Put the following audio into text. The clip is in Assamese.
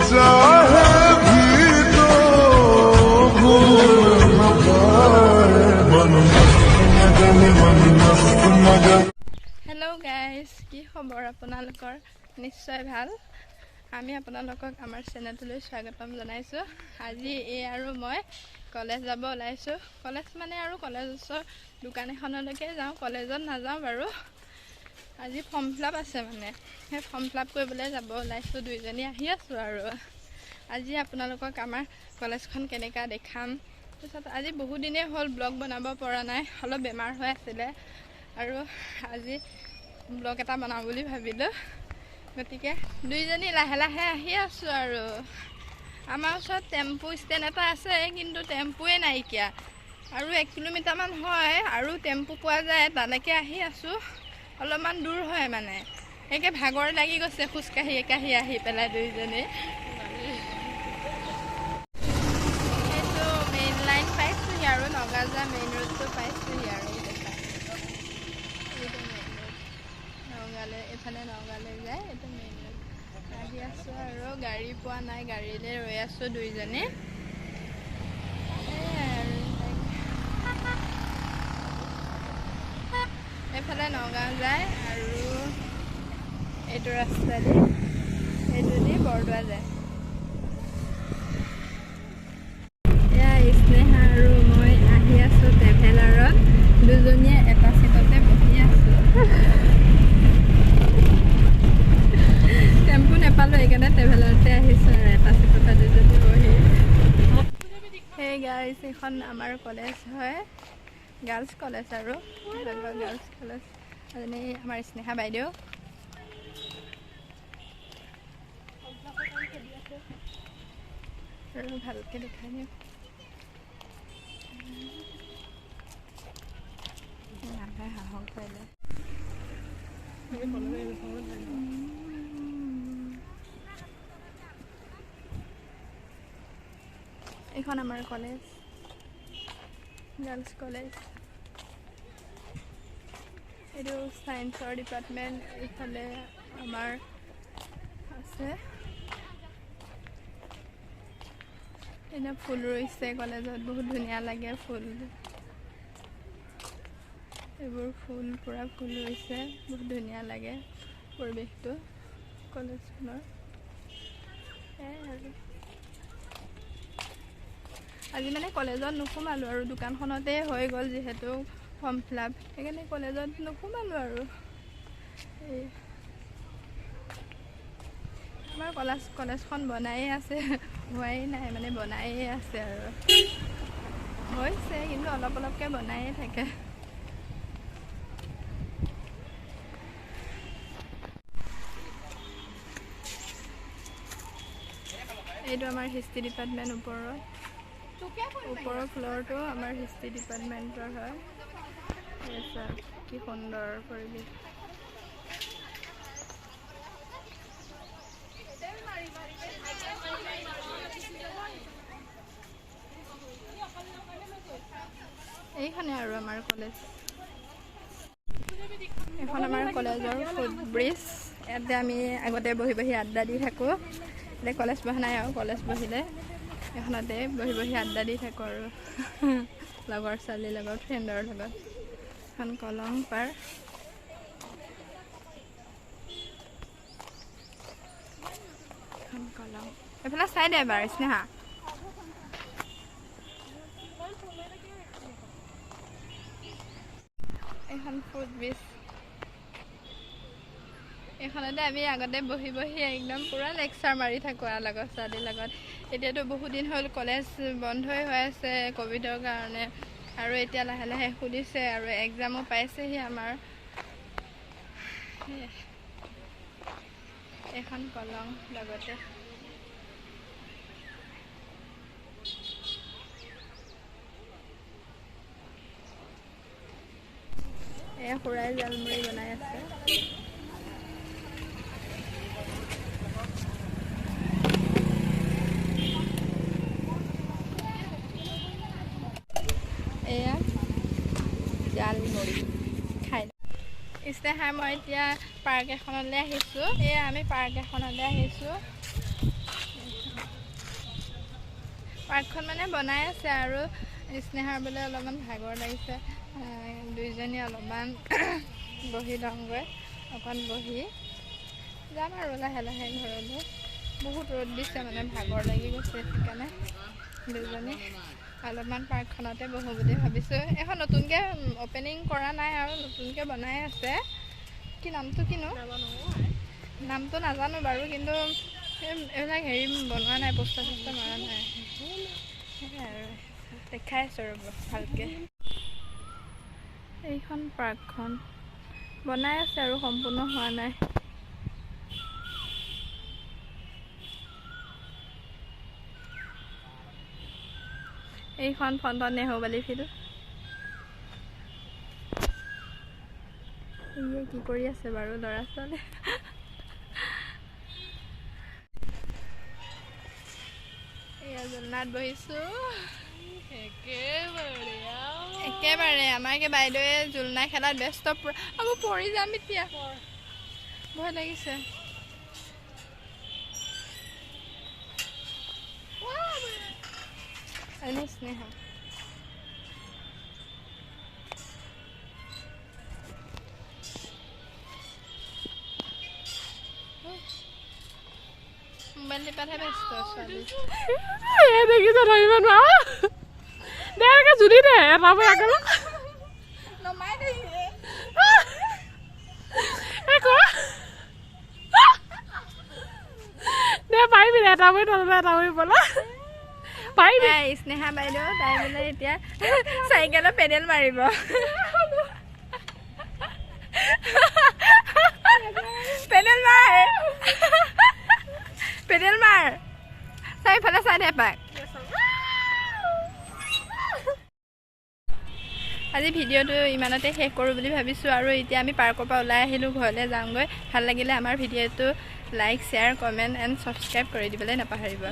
हेलो गाइस কি খবৰ আপোনালোকৰ নিশ্চয় ভাল আমি আপোনালোকক আমাৰ চেনেললৈ স্বাগতম জনাইছো আজি এই আৰু মই কলেজ যাব ওলাইছো কলেজ মানে আৰু কলেজৰ দোকান এখনলৈকে যাওঁ কলেজত নাযাওঁ বাৰু আজি ফৰ্ম ফিলআপ আছে মানে সেই ফৰ্ম ফিলআপ কৰিবলৈ যাব ওলাইছো দুইজনী আহি আছো আৰু আজি আপোনালোকক আমাৰ কলেজখন কেনেকা দেখাম তাৰপিছত আজি বহুত দিনে হ'ল ব্লগ বনাব পৰা নাই অলপ বেমাৰ হৈ আছিল আৰু আজি ব্লগ এটা বনাও বুলি ভাবিলো গতিকে দুইজনী লাহে লাহে আহি আছো আৰু আমাৰ ওচৰত টেম্পু ষ্টেণ্ড এটা আছে কিন্তু টেম্পুৱে নাইকিয়া আৰু 1 কিলোমিটাৰ মান হয় আৰু টেম্পু পোৱা যায় তালৈকে আহি আছো অলপমান দূৰ হয় মানে একে ভাগৰ লাগি গৈছে খুজকাঢ়ি একাহি আহি পেলাই দুইজনী এইটো মেইন লাইন পাইছোহি আৰু নগাজা মেইন ৰোডটো পাইছোহি আৰু নগালে এফালে নগালে যায় এইটো মেইন ৰোড আহি আছো আৰু গাড়ী পোৱা নাই গাড়ীলৈ ৰৈ আছো দুইজনী এফালে নগাঁও যায় আৰু এইটো ৰাস্তা দি এইটো দি বৰদোৱা যায় এয়া স্নেহা আৰু মই আহি আছো ট্ৰেভেলাৰত দুজনীয়ে এটা চিটতে বহি আছো টেম্পু নেপালো সেইকাৰণে ট্ৰেভেলাৰতে আহিছো আৰু এটা চিটতে দুজনী বহি হে গাইছ এখন আমাৰ কলেজ হয় গাৰ্লছ কলেজ আৰু গাৰ্লছ কলেজ এজনী আমাৰ স্নেহা বাইদেউ আৰু ভালকৈ দেখাই দিওঁ হাঁহক পাৰিলে এইখন আমাৰ কলেজ গাৰ্লছ কলেজ এইটো সায়েন্সৰ ডিপাৰ্টমেণ্ট এইফালে আমাৰ আছে এনে ফুল ৰুইছে কলেজত বহুত ধুনীয়া লাগে ফুল এইবোৰ ফুল পুৰা ফুল ৰুইছে বহুত ধুনীয়া লাগে পৰিৱেশটো কলেজখনৰ আৰু আজি মানে কলেজত নোসোমালো আৰু দোকানখনতে হৈ গ'ল যিহেতু ফৰ্ম ফিলআপ সেইকাৰণে কলেজত নোসোমালো আৰু আমাৰ কলেজখন বনায়ে আছে হোৱাই নাই মানে বনায়ে আছে আৰু হৈছে কিন্তু অলপ অলপকৈ বনায়ে থাকে এইটো আমাৰ হিষ্ট্ৰী ডিপাৰ্টমেণ্ট ওপৰৰ ফ্ল'ৰটো আমাৰ হিষ্ট্ৰী ডিপাৰ্টমেণ্টৰ হয় কি সুন্দৰ পৰিৱেশ এইখনে আৰু আমাৰ কলেজ এখন আমাৰ কলেজৰ ফুটব্ৰিজ ইয়াতে আমি আগতে বহি বহি আড্ডা দি থাকোঁ এতিয়া কলেজ পঢ়া নাই আৰু কলেজ পঢ়িলে এখনতে বহি বহি আড্ডা দি থাকোঁ আৰু লগৰ ছোৱালীৰ লগত ফ্ৰেণ্ডৰ লগত এখন কলং পাৰ এখন কলং এইফালে চাই দে এবাৰ স্নেহা এখন ফুটব্ৰিজ এইখনতে আমি আগতে বহি বহি একদম পুৰা লেকচাৰ মাৰি থাকোঁ আৰু লগৰ ছোৱালীৰ লগত এতিয়াতো বহুত দিন হ'ল কলেজ বন্ধই হৈ আছে ক'ভিডৰ কাৰণে আৰু এতিয়া লাহে লাহে খুলিছে আৰু এক্সামো পাইছেহি আমাৰ এখন কলং লগতে এয়া খুৰাই জালমুড়ি বনাই আছে এয়া জালমুড়ি খাই স্নেহা মই এতিয়া পাৰ্ক এখনলৈ আহিছোঁ এয়া আমি পাৰ্ক এখনলৈ আহিছোঁ পাৰ্কখন মানে বনাই আছে আৰু স্নেহাৰ বোলে অলপমান ভাগৰ লাগিছে, দুইজনী অলপমান বহি লওঁগৈ, অকণ বহি যাম আৰু লাহে লাহে ঘৰলৈ। বহুত ৰ'দ দিছে মানে ভাগৰ লাগি গৈছে, সেইকাৰণে দুজনী অলপমান পাৰ্কখনতে বহোঁ বুলি ভাবিছোঁ। এখন নতুনকৈ অ'পেনিং কৰা নাই আৰু নতুনকৈ বনাই আছে। কি নামটো কিনো নামটো নাজানো বাৰু, কিন্তু এইবিলাক হেৰি বনোৱা নাই, পোষ্টাৰ চোষ্টাৰ মৰা নাই। সেয়াই আৰু দেখাই আছোঁ ৰ'ব ভালকৈ। এইখন পাৰ্কখন বনাই আছে আৰু সম্পূৰ্ণ হোৱা নাই। এইখন ফ্ৰণ্টত নেহৰুবালি ফিল্ড। ইয়ে কি কৰি আছে বাৰু ল'ৰা ছোৱালী। এয়া জোলনাত বহিছোঁ। একেবাৰে আমাকে বাইদেৱে জোলনা খেলাত ব্যস্ত পুৰা। মই পৰি যাম এতিয়া, ভয় লাগিছে। স্নেহা মোবাইল টিপাতহে ব্যস্ত ছোৱালী। দেখিছ ধৰিব নোৱাৰো দে জুলি দে এটা মই আকৌ নমাই দে দে পাৰিবি দে এটা মই নল'লে এটা মই বলা পাৰিবি। স্নেহা বাইদেউ তাই বোলে এতিয়া চাইকেলৰ পেডেল মাৰিব। পেডেল মাৰ, পেডেল মাৰ, চাৰিফালে চাই দে পাক। আজি ভিডিঅ'টো ইমানতে শেষ কৰোঁ বুলি ভাবিছোঁ আৰু এতিয়া আমি পাৰ্কৰ পৰা ওলাই আহিলোঁ, ঘৰলৈ যাওঁগৈ। ভাল লাগিলে আমাৰ ভিডিঅ'টো like, share, comment and subscribe কৰি দিবলৈ নাপাহৰিব।